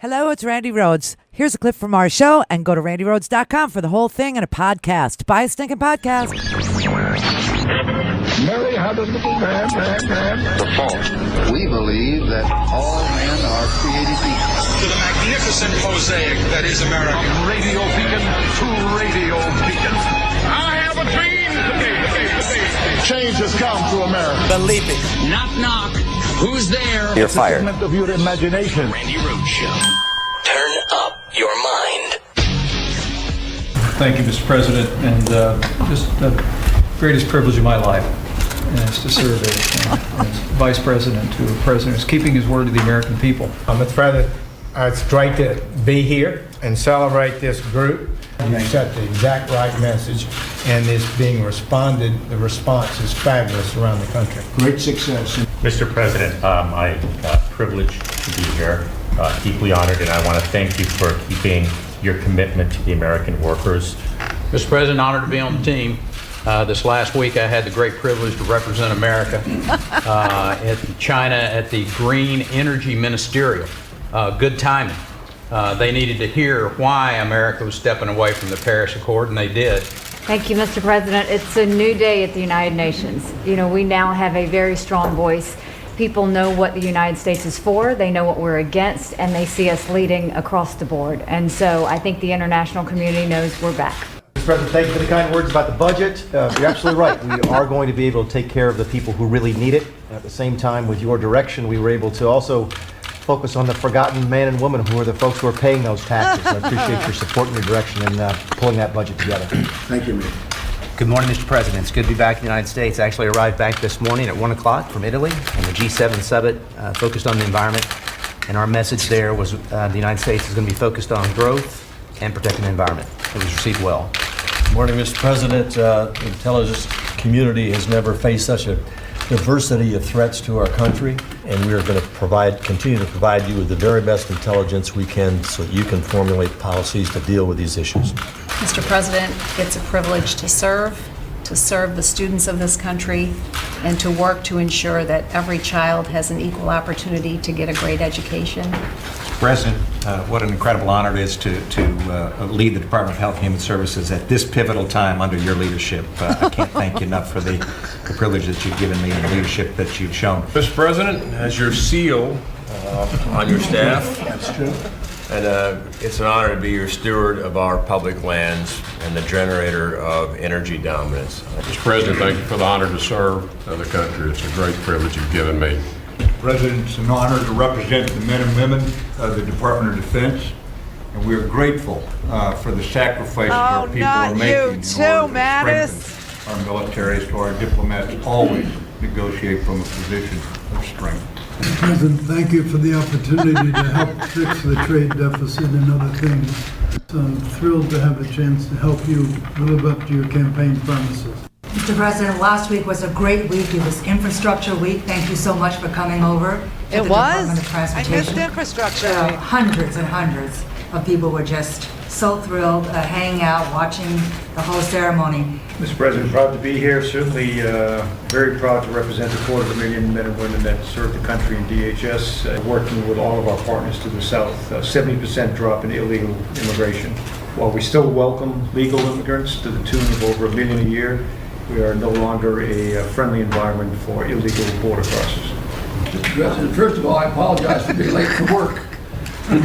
Hello, it's Randi Rhodes. Here's a clip from our show, and go to randyrhodes.com for the whole thing and a podcast. Buy a stinking podcast. Mary had a little man. The fault. We believe that all men are created equal. To the magnificent mosaic that is America. From radio beacon to radio beacon. I have a dream today. Change has come to America. Believe it. Knock, knock. Who's there? You're fired. Of your imagination. Randi Rhodes Show. Turn up your mind. Thank you, Mr. President, and just the greatest privilege of my life is to serve as Vice President to a president who's keeping his word to the American people. Mr. President, it's great to be here and celebrate this group. You set the exact right message, and it's being responded. The response is fabulous around the country. Great success. Mr. President, I'm privileged to be here, deeply honored, and I want to thank you for keeping your commitment to the American workers. Mr. President, honored to be on the team. This last week I had the great privilege to represent America at China at the Green Energy Ministerial. Good timing. They needed to hear why America was stepping away from the Paris Accord, and they did. Thank you, Mr. President. It's a new day at the United Nations. You know, we now have a very strong voice. People know what the United States is for, they know what we're against, and they see us leading across the board. And so I think the international community knows we're back. Mr. President, thank you for the kind words about the budget. You're absolutely right. We are going to be able to take care of the people who really need it. At the same time, with your direction, we were able to also focus on the forgotten man and woman who are the folks who are paying those taxes. I appreciate your support and your direction in pulling that budget together. Thank you, Mayor. Good morning, Mr. President. It's good to be back in the United States. I actually arrived back this morning at 1 o'clock from Italy, and the G7 summit focused on the environment. And our message there was the United States is going to be focused on growth and protecting the environment. It was received well. Good morning, Mr. President. The intelligence community has never faced such a diversity of threats to our country, and we are going to continue to provide you with the very best intelligence we can so that you can formulate policies to deal with these issues. Mr. President, it's a privilege to serve the students of this country, and to work to ensure that every child has an equal opportunity to get a great education. President, what an incredible honor it is to lead the Department of Health and Human Services at this pivotal time under your leadership. I can't thank you enough for the privilege that you've given me and the leadership that you've shown. Mr. President, as your seal on your staff, That's true. and it's an honor to be your steward of our public lands and the generator of energy dominance. Mr. President, thank you for the honor to serve the country. It's a great privilege you've given me. President, it's an honor to represent the men and women of the Department of Defense, and we are grateful for the sacrifices our people are making in order to strengthen our military, so our diplomats always negotiate from a position of strength. Mr. President, thank you for the opportunity to help fix the trade deficit and other things. So I'm thrilled to have a chance to help you live up to your campaign promises. Mr. President, last week was a great week. It was Infrastructure Week. Thank you so much for coming over to the Department of Transportation. I missed Infrastructure Week. Hundreds and hundreds of people were just so thrilled, hanging out, watching the whole ceremony. Mr. President, proud to be here. Certainly very proud to represent the 250,000 men and women that serve the country in DHS, working with all of our partners to the south. 70% drop in illegal immigration. While we still welcome legal immigrants to the tune of over 1 million a year, we are no longer a friendly environment for illegal border crossers. Mr. President, first of all, I apologize for being late for work. In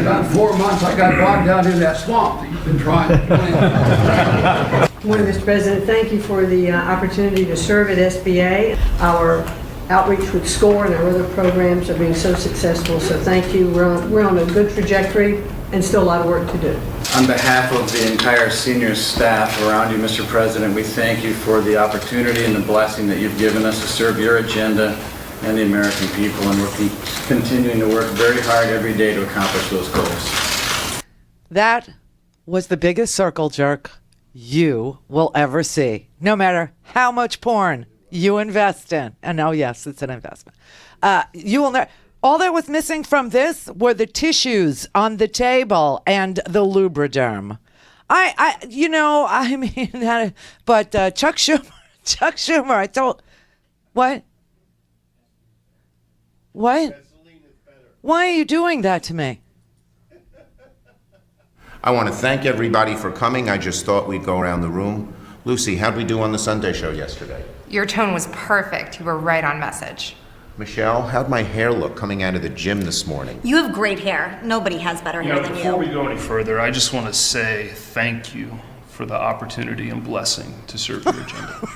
about 4 months, I got bogged down in that swamp that you've been trying to plan. Good morning, Mr. President. Thank you for the opportunity to serve at SBA. Our outreach with SCORE and our other programs are being so successful, so thank you. We're on a good trajectory and still a lot of work to do. On behalf of the entire senior staff around you, Mr. President, we thank you for the opportunity and the blessing that you've given us to serve your agenda and the American people, and we're continuing to work very hard every day to accomplish those goals. That was the biggest circle jerk you will ever see, no matter how much porn you invest in. And oh, yes, it's an investment. You will never. All that was missing from this were the tissues on the table and the Lubriderm. But Chuck Schumer, I told, what? Why are you doing that to me? I want to thank everybody for coming. I just thought we'd go around the room. Lucy, how'd we do on the Sunday show yesterday? Your tone was perfect. You were right on message. Michelle, how'd my hair look coming out of the gym this morning? You have great hair. Nobody has better hair than you. Before we go any further, I just want to say thank you for the opportunity and blessing to serve your agenda.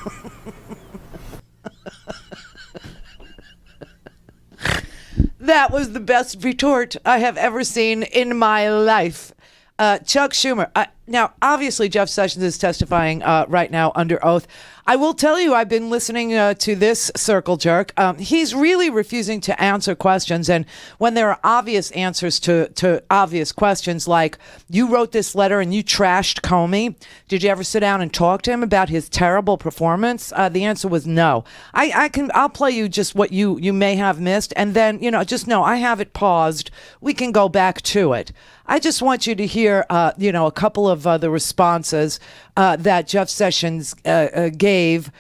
That was the best retort I have ever seen in my life. Chuck Schumer. Now, obviously, Jeff Sessions is testifying right now under oath. I will tell you, I've been listening to this circle jerk. He's really refusing to answer questions. And when there are obvious answers to obvious questions, like you wrote this letter and you trashed Comey, did you ever sit down and talk to him about his terrible performance? The answer was no. I'll play you just what you may have missed. And then, just know I have it paused. We can go back to it. I just want you to hear, a couple of the responses that Jeff Sessions gave.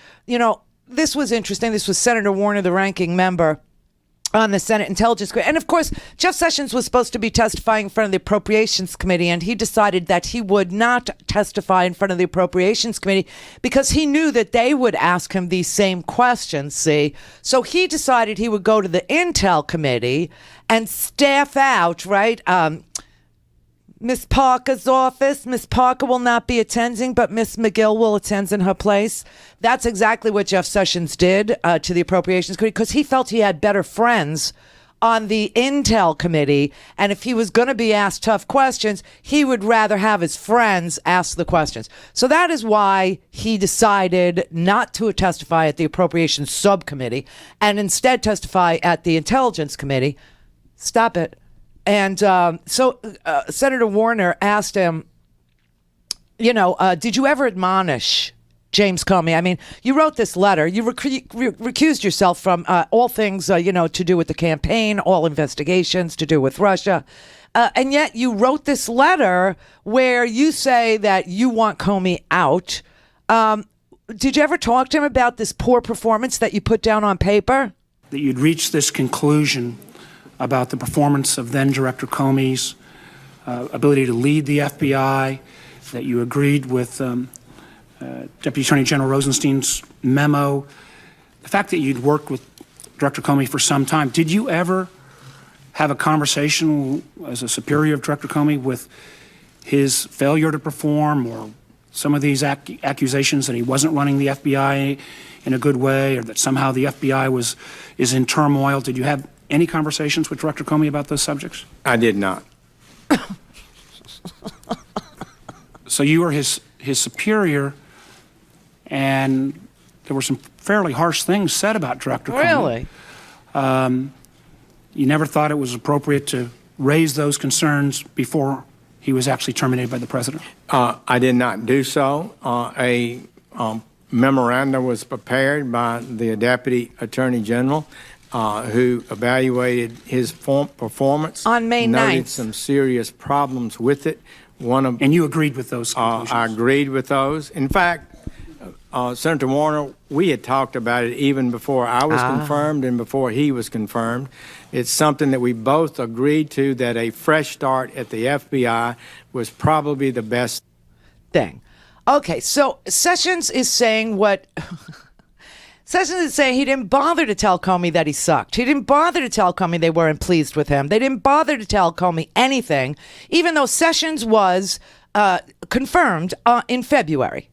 This was interesting. This was Senator Warner, the ranking member on the Senate Intelligence Committee. And of course, Jeff Sessions was supposed to be testifying in front of the Appropriations Committee, and he decided that he would not testify in front of the Appropriations Committee because he knew that they would ask him these same questions, see? So he decided he would go to the Intel Committee and staff out, right? Miss Parker's office. Miss Parker will not be attending, but Miss McGill will attend in her place. That's exactly what Jeff Sessions did to the Appropriations Committee because he felt he had better friends on the Intel Committee. And if he was going to be asked tough questions, he would rather have his friends ask the questions. So that is why he decided not to testify at the Appropriations Subcommittee and instead testify at the Intelligence Committee. Stop it. And so Senator Warner asked him, did you ever admonish James Comey? I mean, you wrote this letter. You recused yourself from all things, to do with the campaign, all investigations to do with Russia. And yet you wrote this letter where you say that you want Comey out. Did you ever talk to him about this poor performance that you put down on paper? That you'd reached this conclusion about the performance of then-Director Comey's ability to lead the FBI, that you agreed with Deputy Attorney General Rosenstein's memo, the fact that you'd worked with Director Comey for some time. Did you ever have a conversation as a superior of Director Comey with his failure to perform or some of these accusations that he wasn't running the FBI in a good way or that somehow the FBI is in turmoil? Did you have any conversations with Director Comey about those subjects? I did not. So you were his superior, and there were some fairly harsh things said about Director Comey. Really? You never thought it was appropriate to raise those concerns before he was actually terminated by the president? I did not do so. A memorandum was prepared by the Deputy Attorney General who evaluated his performance on May 9th. Noted some serious problems with it. And you agreed with those conclusions? I agreed with those. In fact, Senator Warner, we had talked about it even before I was confirmed and before he was confirmed. It's something that we both agreed to, that a fresh start at the FBI was probably the best thing. Okay, so Sessions is saying what... Sessions is saying he didn't bother to tell Comey that he sucked. He didn't bother to tell Comey they weren't pleased with him. They didn't bother to tell Comey anything, even though Sessions was confirmed in February.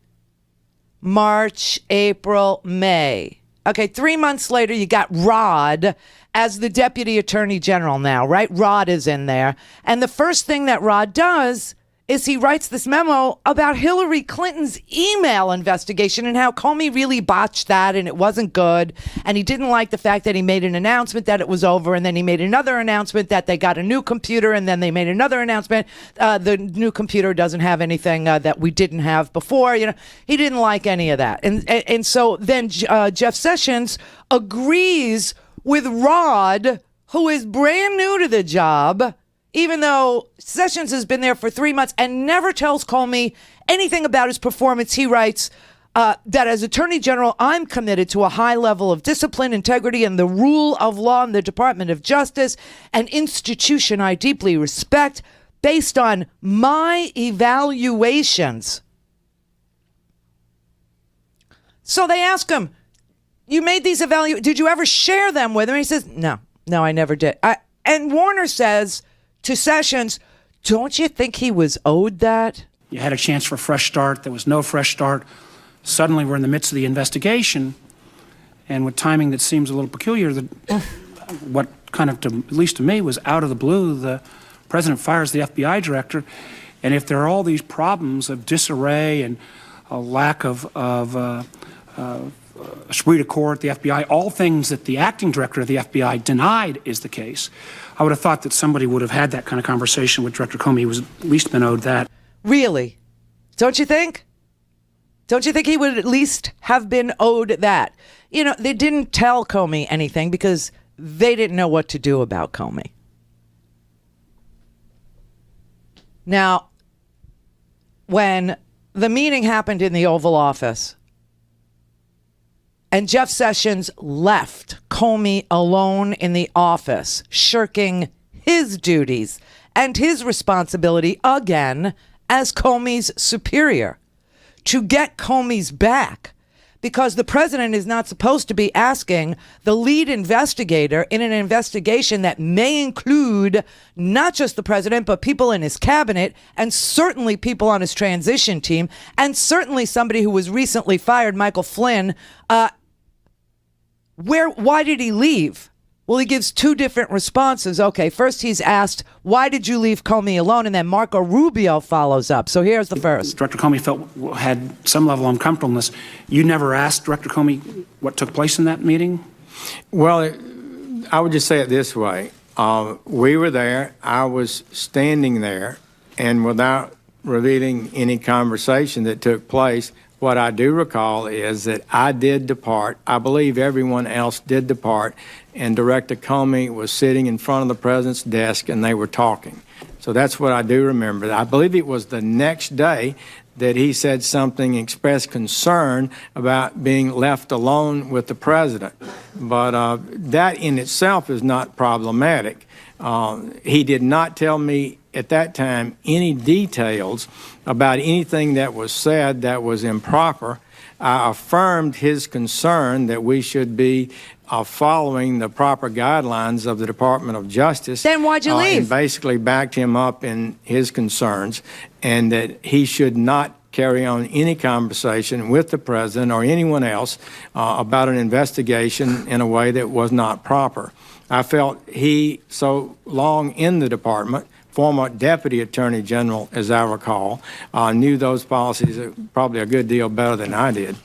March, April, May. Okay, 3 months later, you got Rod as the Deputy Attorney General now, right? Rod is in there. And the first thing that Rod does is he writes this memo about Hillary Clinton's email investigation and how Comey really botched that and it wasn't good. And he didn't like the fact that he made an announcement that it was over, and then he made another announcement that they got a new computer, and then they made another announcement the new computer doesn't have anything that we didn't have before. You know, he didn't like any of that. And so then Jeff Sessions agrees with Rod, who is brand new to the job, even though Sessions has been there for 3 months and never tells Comey anything about his performance. He writes that as Attorney General, I'm committed to a high level of discipline, integrity, and the rule of law in the Department of Justice, an institution I deeply respect. based on my evaluations. So they ask him, you made these did you ever share them with him? And he says, no, I never did. And Warner says to Sessions, don't you think he was owed that? You had a chance for a fresh start. There was no fresh start. Suddenly we're in the midst of the investigation, and with timing that seems a little peculiar, what kind of, at least to me, was out of the blue, the president fires the FBI director, and if there are all these problems of disarray and a lack of esprit de corps at the FBI, all things that the acting director of the FBI denied is the case, I would have thought that somebody would have had that kind of conversation with Director Comey. He was at least been owed that. Really? Don't you think? Don't you think he would at least have been owed that? You know, they didn't tell Comey anything because they didn't know what to do about Comey. Now, when the meeting happened in the Oval Office and Jeff Sessions left Comey alone in the office, shirking his duties and his responsibility again as Comey's superior to get Comey's back, because the president is not supposed to be asking the lead investigator in an investigation that may include not just the president, but people in his cabinet, and certainly people on his transition team, and certainly somebody who was recently fired, Michael Flynn. Why did he leave? Well, he gives two different responses. Okay, first he's asked, why did you leave Comey alone? And then Marco Rubio follows up. So here's the first. Director Comey had some level of uncomfortableness. You never asked Director Comey what took place in that meeting? Well, I would just say it this way. We were there. I was standing there. And without revealing any conversation that took place, what I do recall is that I did depart. I believe everyone else did depart, and Director Comey was sitting in front of the president's desk and they were talking. So that's what I do remember. I believe it was the next day that he said something, expressed concern about being left alone with the president. But that in itself is not problematic. He did not tell me at that time any details about anything that was said that was improper. I affirmed his concern that we should be following the proper guidelines of the Department of Justice. Then why'd you leave? And basically backed him up in his concerns, and that he should not carry on any conversation with the president or anyone else about an investigation in a way that was not proper. I felt he, so long in the department, former Deputy Attorney General, as I recall, knew those policies probably a good deal better than I did.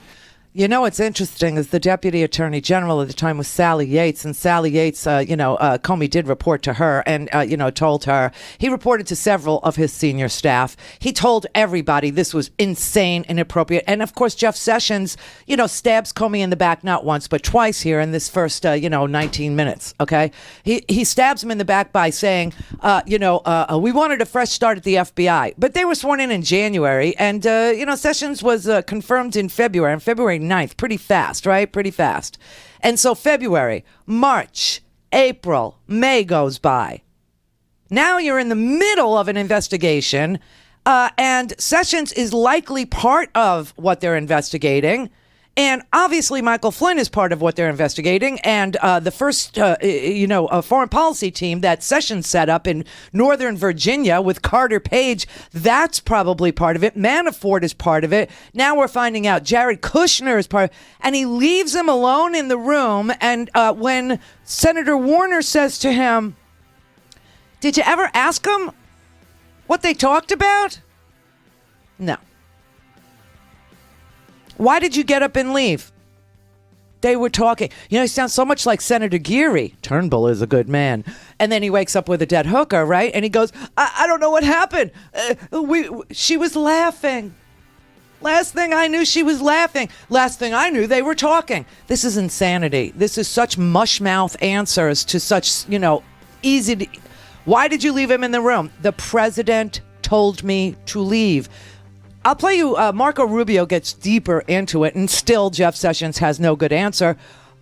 You know what's interesting is the Deputy Attorney General at the time was Sally Yates, and Sally Yates, Comey did report to her and, told her. He reported to several of his senior staff. He told everybody this was insane, inappropriate. And, of course, Jeff Sessions, stabs Comey in the back not once but twice here in this first, 19 minutes, okay? He stabs him in the back by saying, we wanted a fresh start at the FBI. But they were sworn in January, and, Sessions was confirmed in February, on February 9th, pretty fast, right? Pretty fast. And so February, March, April, May goes by. Now you're in the middle of an investigation, and Sessions is likely part of what they're investigating. And obviously, Michael Flynn is part of what they're investigating. And the first, a foreign policy team that Sessions set up in Northern Virginia with Carter Page, that's probably part of it. Manafort is part of it. Now we're finding out Jared Kushner is part of it. And he leaves him alone in the room. And when Senator Warner says to him, did you ever ask him what they talked about? No. Why did you get up and leave? They were talking. He sounds so much like Senator Geary. Turnbull is a good man. And then he wakes up with a dead hooker, right? And he goes, I don't know what happened. She was laughing. Last thing I knew, she was laughing. Last thing I knew, they were talking. This is insanity. This is such mush-mouth answers to such, easy to... Why did you leave him in the room? The president told me to leave. I'll play you, Marco Rubio gets deeper into it, and still Jeff Sessions has no good answer,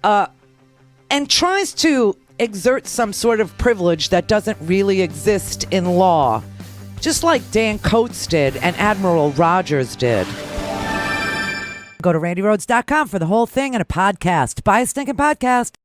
and tries to exert some sort of privilege that doesn't really exist in law. just like Dan Coates did and Admiral Rogers did. Go to randyrhodes.com for the whole thing and a podcast. Buy a stinking podcast.